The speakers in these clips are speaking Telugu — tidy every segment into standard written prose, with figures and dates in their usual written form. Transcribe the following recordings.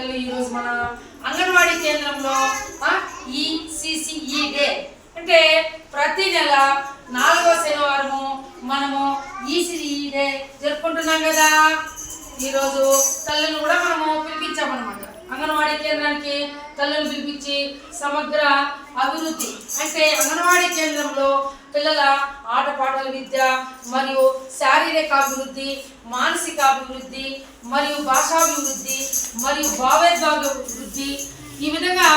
పిల్లలు ఈరోజు మన అంగన్వాడీ కేంద్రంలో ఈసీసీఈ డే అంటే ప్రతి నెల 4వ శనివారము మనము ఈసీసీఈ డే జరుపుకుంటున్నాం కదా. ఈరోజు తల్లిని కూడా మనము పిలిపించామన్నమాట. అంగన్వాడీ కేంద్రానికి తల్లిని పిలిపించి సమగ్ర అభివృద్ధి అంటే అంగన్వాడీ కేంద్రంలో పిల్లల ఆటపాటల విద్య మరియు శారీరక అభివృద్ధి, మానసిక అభివృద్ధి మరియు భాషాభివృద్ధి మరియు భావోద్వేగాభివృద్ధి ఈ విధంగా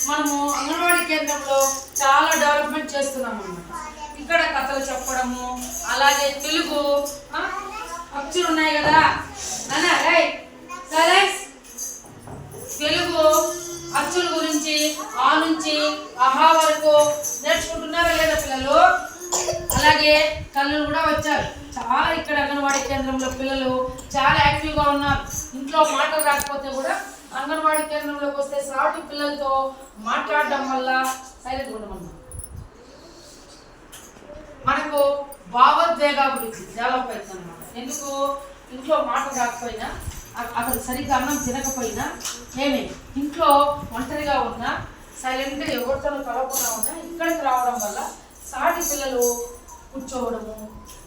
మనము అంగన్వాడీ కేంద్రంలో చాలా డెవలప్మెంట్ చేస్తున్నాం అన్నమాట. ఇక్కడ కథలు చెప్పడము, అలాగే తెలుగు అక్షరాలు ఉన్నాయి కదా అన్నా, తెలుగు అచ్చుల గురించి ఆ నుంచి ఆహా వరకు నేర్చుకుంటున్నారా లేదా పిల్లలు? అలాగే కళ్ళు కూడా వచ్చారు. చాలా ఇక్కడ అంగన్వాడీ కేంద్రంలో పిల్లలు చాలా యాక్టివ్గా ఉన్నారు. ఇంట్లో మాటలు రాకపోతే కూడా అంగన్వాడీ కేంద్రంలోకి వస్తే సాటి పిల్లలతో మాట్లాడడం వల్ల సైలెంట్ ఉండమన్నా మనకు భావోద్వేగాభివృద్ధి డెవలప్ అవుతుంది అన్నమాట. ఎందుకు? ఇంట్లో మాటలు రాకపోయినా, అతను సరిగ్గా అన్నం తినకపోయినా, ఇంట్లో ఒంటరిగా ఉన్నా, సైలెంట్గా ఎవరితో కలవకుండా ఉన్నా ఇక్కడికి రావడం వల్ల సాటి పిల్లలు కూర్చోవడము,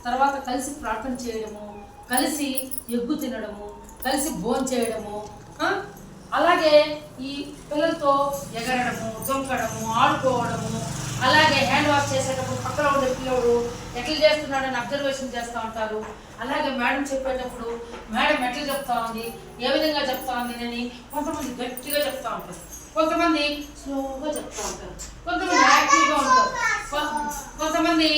తర్వాత కలిసి ప్రార్థన చేయడము, కలిసి ఎగ్గు తినడము, కలిసి భోజనం చేయడము, అలాగే ఈ పిల్లలతో ఎగరడము, దొంకడము, ఆడుకోవడము, అలాగే హ్యాండ్ వాష్ చేసేటప్పుడు పక్కన ఉండే పిల్లడు ఎట్లా చేస్తున్నాడని అబ్జర్వేషన్ చేస్తూ ఉంటారు. అలాగే మేడం చెప్పేటప్పుడు మేడం ఎట్లా చెప్తా ఉంది, ఏ విధంగా చెప్తా ఉంది అని కొంతమంది గట్టిగా చెప్తా ఉంటారు, కొంతమంది స్లోగా చెప్తా ఉంటారు, కొంతమంది యాక్టివ్గా ఉంటారు, కొంతమంది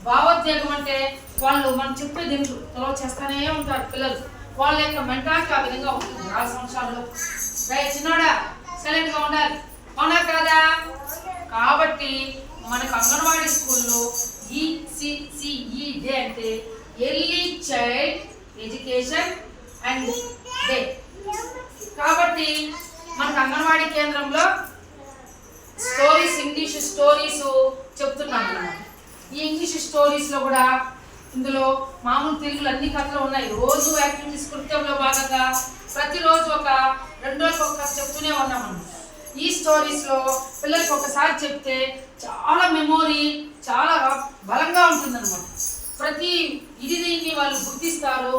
భావోద్వేగం అంటే వాళ్ళు మనం చెప్పే దీంట్లో త్వర చేస్తూనే ఉంటారు పిల్లలు. వాళ్ళ యొక్క మెంటాలిటీ ఆ విధంగా ఉంటుంది. 6 సంవత్సరాల్లో చిన్నోడా సైలెంట్గా ఉండాలి, అవునా కాదా? కాబట్టి మనకు అంగన్వాడీ స్కూల్లో ఈసీసీఈ డే అంటే early child education and day. కాబట్టి మనకు అంగన్వాడీ కేంద్రంలో స్టోరీస్, ఇంగ్లీష్ స్టోరీస్ చెప్తున్నాం అన్నమాట. ఈ ఇంగ్లీష్ స్టోరీస్లో కూడా ఇందులో మామూలు తెలుగులో అన్ని కథలు ఉన్నాయి. రోజు యాక్టివిటీస్ కృత్యంలో భాగంగా ప్రతిరోజు ఒక 2 రోజులకు ఒక కథ చెప్తూనే ఉన్నామన్నమాట. ఈ స్టోరీస్లో పిల్లలకి ఒకసారి చెప్తే చాలా మెమోరీ చాలా బలంగా ఉంటుందన్నమాట. ప్రతి దీన్ని వాళ్ళు గుర్తిస్తారు.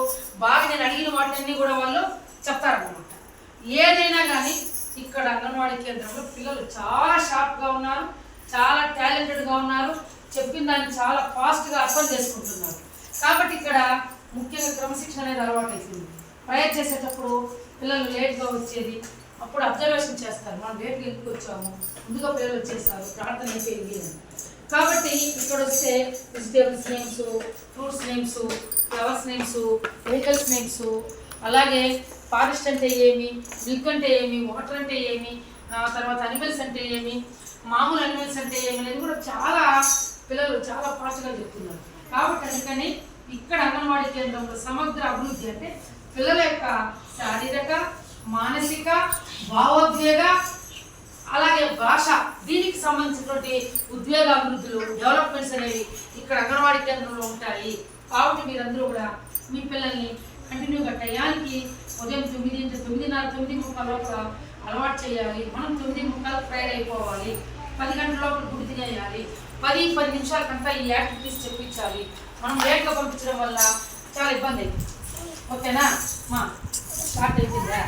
బాగా నేను అడిగిన వాటిని కూడా వాళ్ళు చెప్తారన్నమాట. ఏదైనా కానీ ఇక్కడ అంగన్వాడీ కేంద్రంలో పిల్లలు చాలా షార్ప్గా ఉన్నారు, చాలా టాలెంటెడ్గా ఉన్నారు, చెప్పిన దాన్ని చాలా ఫాస్ట్గా అర్థం చేసుకుంటున్నారు. కాబట్టి ఇక్కడ ముఖ్యంగా క్రమశిక్షణ అనేది అలవాటు అవుతుంది. ప్రేయర్ చేసేటప్పుడు పిల్లలు లేట్గా వచ్చేది, అప్పుడు అబ్జర్వేషన్ చేస్తారు. మనం లేట్గా ఎందుకు వచ్చాము, ముందుగా పిల్లలు వచ్చేస్తారు, ప్రార్థన అయిపోయింది అని. కాబట్టి ఇక్కడ వస్తే vegetables names, fruits names, flowers names, vehicles names, అలాగే ఫారెస్ట్ అంటే ఏమి, మిల్క్ అంటే ఏమి, వాటర్ అంటే ఏమి, తర్వాత అనిమల్స్ అంటే ఏమి, మామూలు అనిమల్స్ అంటే ఏమి అనేది కూడా చాలా పిల్లలు చాలా ఫాస్ట్గా చెప్తున్నారు. కాబట్టి అందుకని ఇక్కడ అంగన్వాడీ కేంద్రంలో సమగ్ర అభివృద్ధి అంటే పిల్లల యొక్క శారీరక, మానసిక, భావోద్వేగ, అలాగే భాష దీనికి సంబంధించినటువంటి ఉద్వేగ అభివృద్ధులు, డెవలప్మెంట్స్ అనేవి ఇక్కడ అంగన్వాడీ కేంద్రంలో ఉంటాయి. కాబట్టి మీరందరూ కూడా మీ పిల్లల్ని కంటిన్యూగా టయానికి ఉదయం 9 నుంచి 9:30, 9:30 లోపల అలవాటు చేయాలి. మనం 9:30 ప్రేయర్ అయిపోవాలి, 10 గంటల లోపల గుడి తినేయాలి, 10 నిమిషాల కంటే ఈ యాక్టివిటీస్ చెప్పించాలి. మనం లేట్గా పంపించడం వల్ల చాలా ఇబ్బంది అవుతుంది. ఓకేనా? స్టార్ట్ అయిపోయిందా?